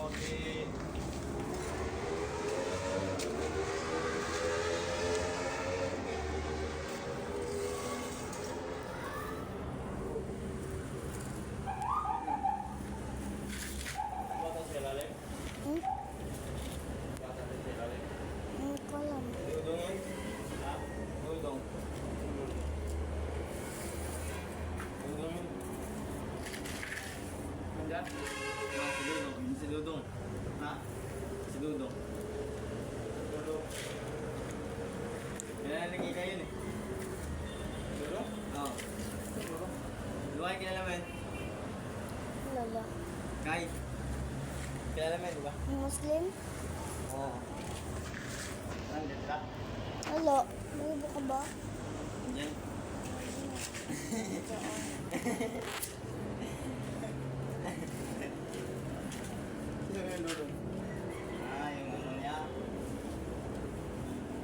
kamote. Bata sa ilalim? Hmm? Bata sa ilalim? Hindi ko alam. Dudong yun? Ha? Dudong. Dudong yun? Nandyan? Ah, si Dudong. Si Dudong. Ha? Si Dudong. Dudong. Nilalagay ka yun eh. Dudong? Oo. Dudong. Luway kilala mo yun? Lala. Kai. Kilala mo yun, di ba? Muslim? Oo. Nandyan ka? Wala. Bubo ka ba? Nandyan. Sino yung Dudong? Ah, yung ano niya.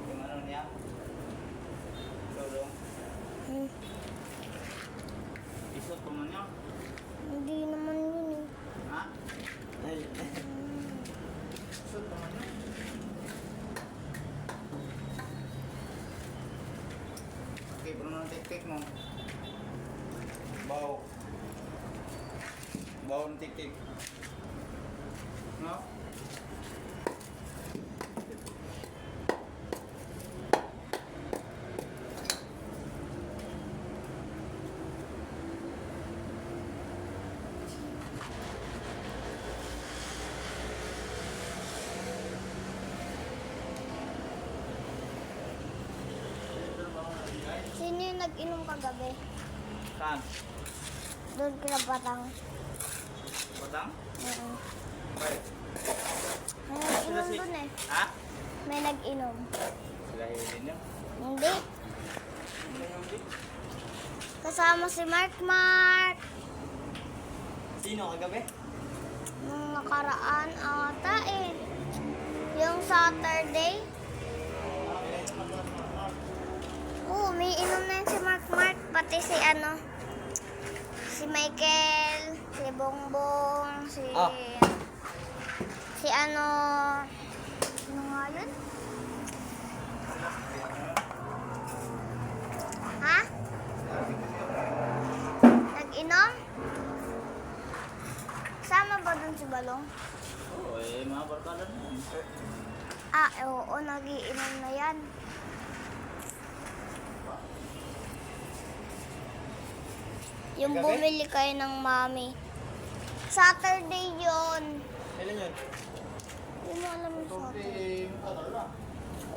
Yung ano niya. Dudong. Hmm. Isot ko mo niya. Hindi naman yun eh. Ha? Ay. Hmm. Isot ko mo niya. Okay, puno ng tik-tik mo. Baw. Baw ng tik-tik. No? Sino yung nag-inom kagabi? Saan? Doon kila Batang. Batang? Oo. Bakit? May nag-inom doon eh. Ha? May nag-inom. Sila yun yun. Hindi. Sila yung din. Kasama si Mark Mark. Sino kagabi? Nung nakaraan ata eh. Yung Saturday. Oo, may inom na yun si Mark Mark. Pati si ano. Si Michael. Si Bongbong. Si... Ah. Si ano... Ano nga yun? Ha? Nag-inom? Sama ba dun si Balong? Oo, eh, mga barkada na yun. Ah, oo, nag-iinom na yan. Yung Gabi? bumili kayo ng mami. Saturday yun. Kailan yun? Hindi mo alam yung Saturday. Tagal na.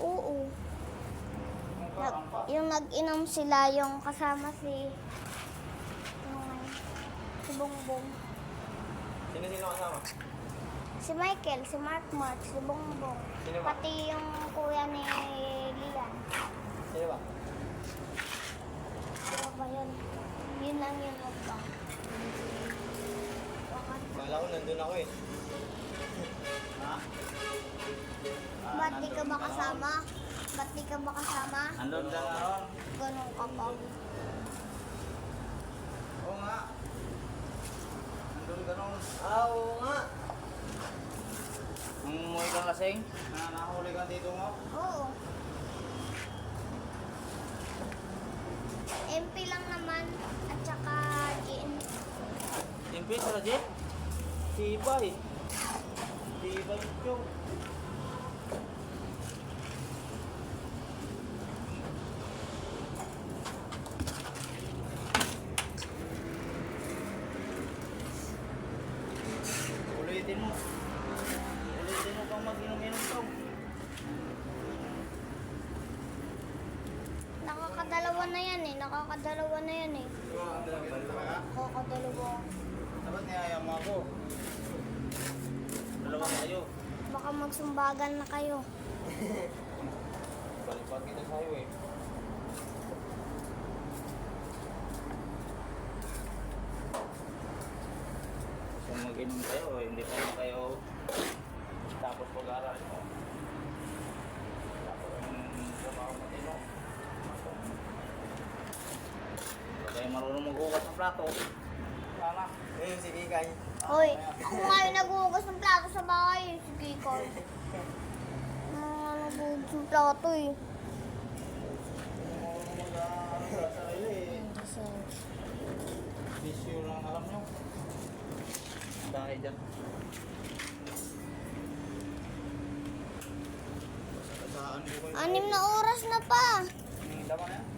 Oo. Yung nag-inom sila, yung kasama si... si Bongbong. Sino kasama? Si Michael, si Mark Mark, si Bongbong. Sino ba? Pati yung kuya ni Lian. Sino ba? Ano ba yun? Yun lang yun, wag ba? Kala ko nandun ako eh. Ha? Ba't di ka ba kasama? Ba't di ka ba kasama? Andun lang ako. Ganun ka pa. Oo nga. Andun ganun. Ah, oo nga. Ang umuwi kang lasing? Na nahuli kang dito mo? Oo. MP lang naman at saka GN. Simple sa Rajet? Tibay. Tibay yung. Ulitin mo. Ulitin mo pang mag-inom-inom to. Nakakadalawa na yan eh. Nakakadalawa na yan eh. Nakakadalawa. Dapat niyaya mo ako. Dalawa kayo. Baka magsumbagan na kayo. Balipag kita sa'yo eh. Kung mag-inom kayo, hindi pa rin kayo tapos pag-aral. Tapos ang trabaho matino. Huwag kayo marunong maghugas ng plato. Tama. Eh, si Kikay. Hoy, ako nga yung naghuhugas ng plato sa bahay. Sige, ikaw. Naghuhugas ng plato eh. Bisyo lang alam nyo. Dahil dyan. Saan ko kayo? 6 na oras na pa. Ang laman na yan.